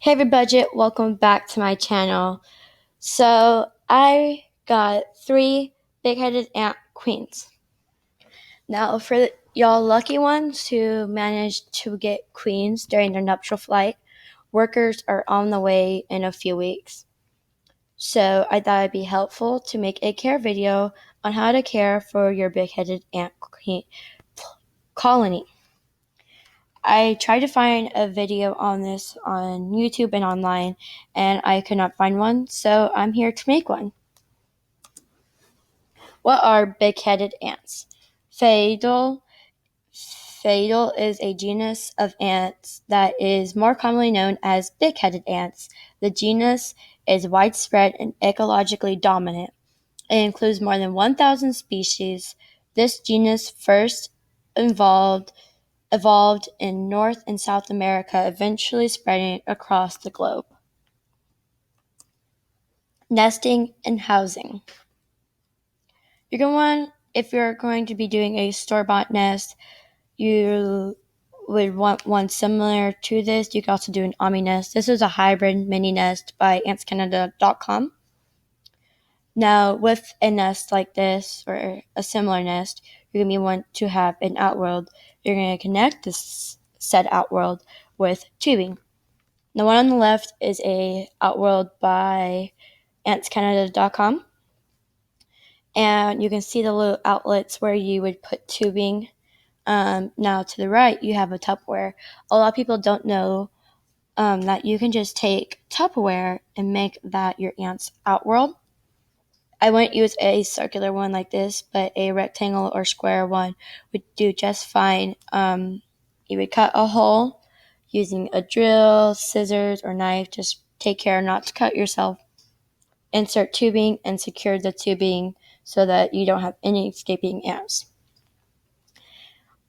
Hey everybody, welcome back to my channel. So I got three big-headed ant queens. Now for y'all lucky ones who managed to get queens during their nuptial flight, workers are on the way in a few weeks. So I thought it'd be helpful to make a care video on how to care for your big-headed ant queen colony. I tried to find a video on this on YouTube and online, and I could not find one, so I'm here to make one. What are big-headed ants? Fatal is a genus of ants that is more commonly known as big-headed ants. The genus is widespread and ecologically dominant. It includes more than 1,000 species. This genus first evolved in North and South America, eventually spreading across the globe. Nesting and housing. If you're going to be doing a store-bought nest, you would want one similar to this. You could also do an Omni nest. This is a hybrid mini nest by ANTScanada.com. Now, with a nest like this, or a similar nest, you're going to want to have an outworld. You're going to connect this said outworld with tubing. The one on the left is a outworld by ANTScanada.com. And you can see the little outlets where you would put tubing. Now to the right, you have a Tupperware. A lot of people don't know that you can just take Tupperware and make that your ant's outworld. I wouldn't use a circular one like this, but a rectangle or square one would do just fine. You would cut a hole using a drill, scissors, or knife. Just take care not to cut yourself. Insert tubing and secure the tubing so that you don't have any escaping ants.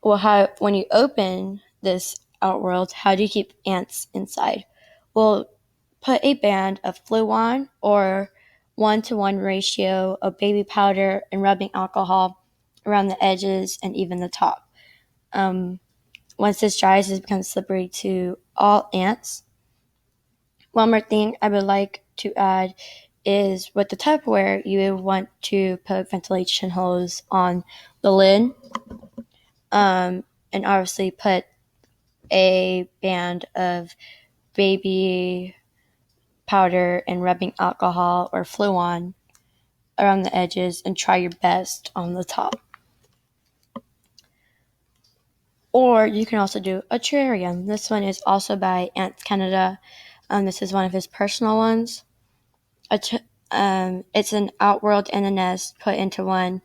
Well, when you open this outworld, how do you keep ants inside? Well, put a band of Fluon or 1-to-1 ratio of baby powder and rubbing alcohol around the edges and even the top. Once this dries, it becomes slippery to all ants. One more thing I would like to add is with the Tupperware, you would want to put ventilation holes on the lid, and obviously put a band of baby powder and rubbing alcohol or Fluon around the edges and try your best on the top. Or you can also do a terrarium. This one is also by Ants Canada. This is one of his personal ones. It's an outworld and a nest put into one.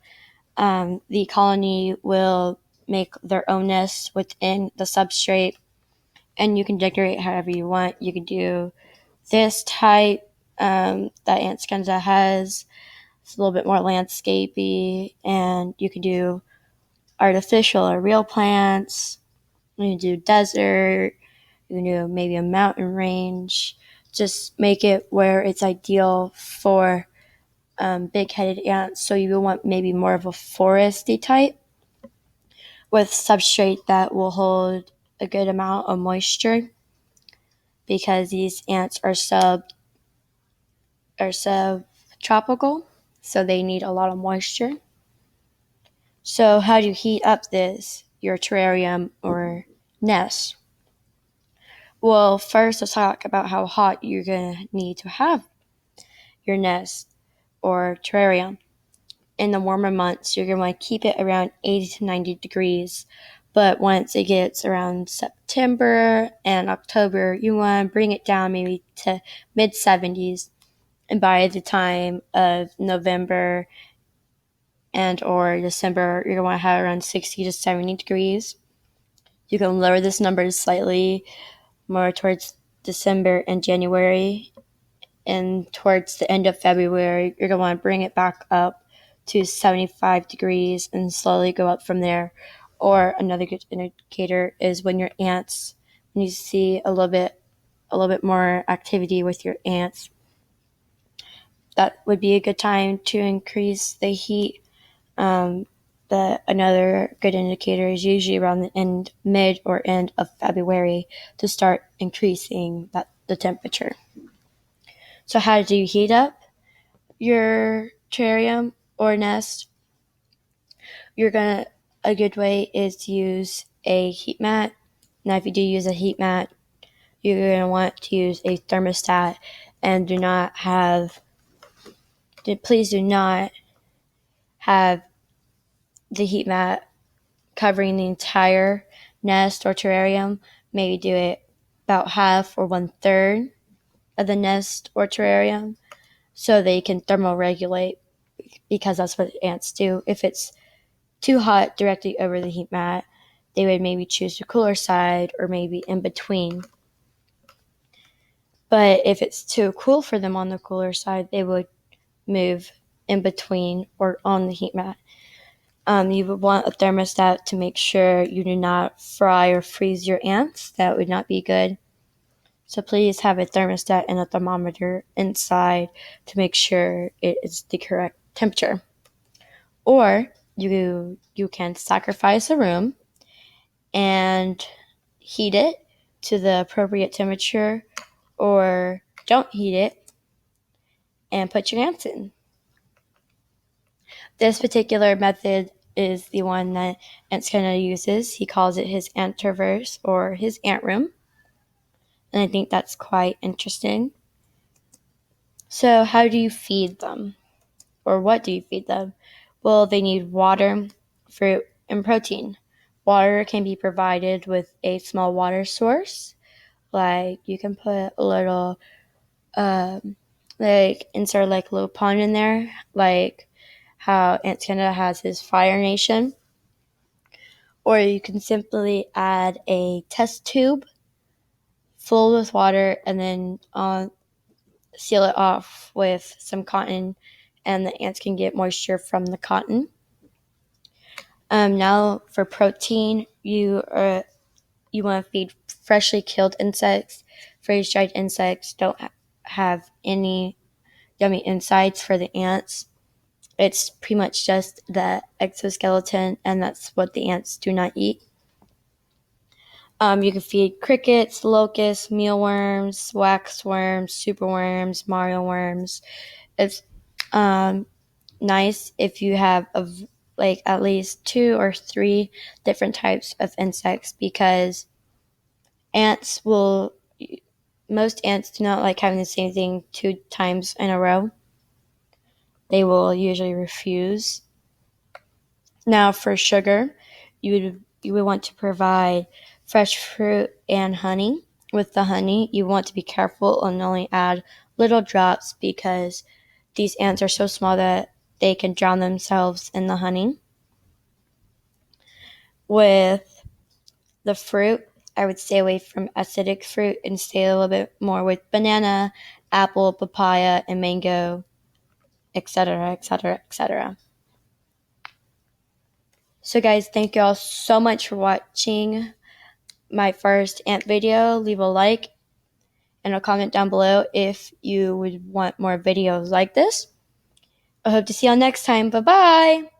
The colony will make their own nest within the substrate, and you can decorate however you want. You can do this type that Ants Canada has. It's a little bit more landscapey, and you can do artificial or real plants. You can do desert. You can do maybe a mountain range. Just make it where it's ideal for big-headed ants. So you will want maybe more of a foresty type with substrate that will hold a good amount of moisture, because these ants are subtropical, so they need a lot of moisture. So how do you heat up your terrarium or nest? Well, first let's talk about how hot you're going to need to have your nest or terrarium. In the warmer months, you're going to want to keep it around 80 to 90 degrees. But once it gets around September and October, you want to bring it down maybe to mid-70s. And by the time of November and or December, you're going to want to have around 60 to 70 degrees. You can lower this number slightly more towards December and January. And towards the end of February, you're going to want to bring it back up to 75 degrees and slowly go up from there. Or another good indicator is when you see a little bit more activity with your ants, that would be a good time to increase the heat. But another good indicator is usually around the mid or end of February to start increasing the temperature. So how do you heat up your terrarium or nest? A good way is to use a heat mat. Now if you do use a heat mat, you're going to want to use a thermostat, and please do not have the heat mat covering the entire nest or terrarium. Maybe do it about half or 1/3 of the nest or terrarium so they can thermoregulate, because that's what ants do. If it's too hot directly over the heat mat, they would maybe choose the cooler side or maybe in between. But if it's too cool for them on the cooler side, they would move in between or on the heat mat. You would want a thermostat to make sure you do not fry or freeze your ants. That would not be good. So please have a thermostat and a thermometer inside to make sure it is the correct temperature. Or you can sacrifice a room and heat it to the appropriate temperature, or don't heat it and put your ants in. This particular method is the one that Ants Canada uses. He calls it his Antverse or his ant room. And I think that's quite interesting. So how do you feed them? Or what do you feed them? Well, they need water, fruit, and protein. Water can be provided with a small water source. Like you can put a little, insert like a little pond in there, like how Ants Canada has his Fire Nation. Or you can simply add a test tube full with water and then seal it off with some cotton, and the ants can get moisture from the cotton. Now for protein, you want to feed freshly killed insects. Freeze-dried insects don't have any yummy insides for the ants. It's pretty much just the exoskeleton, and that's what the ants do not eat. You can feed crickets, locusts, mealworms, waxworms, superworms, Mario worms. It's nice if you have at least 2 or 3 different types of insects, because most ants do not like having the same thing 2 times in a row. They will usually refuse. Now for sugar, you would want to provide fresh fruit and honey. With the honey, you want to be careful and only add little drops, because these ants are so small that they can drown themselves in the honey. With the fruit, I would stay away from acidic fruit and stay a little bit more with banana, apple, papaya, and mango, etc., etc., etc. So guys, thank you all so much for watching my first ant video. Leave a like and a comment down below if you would want more videos like this. I hope to see y'all next time. Bye-bye!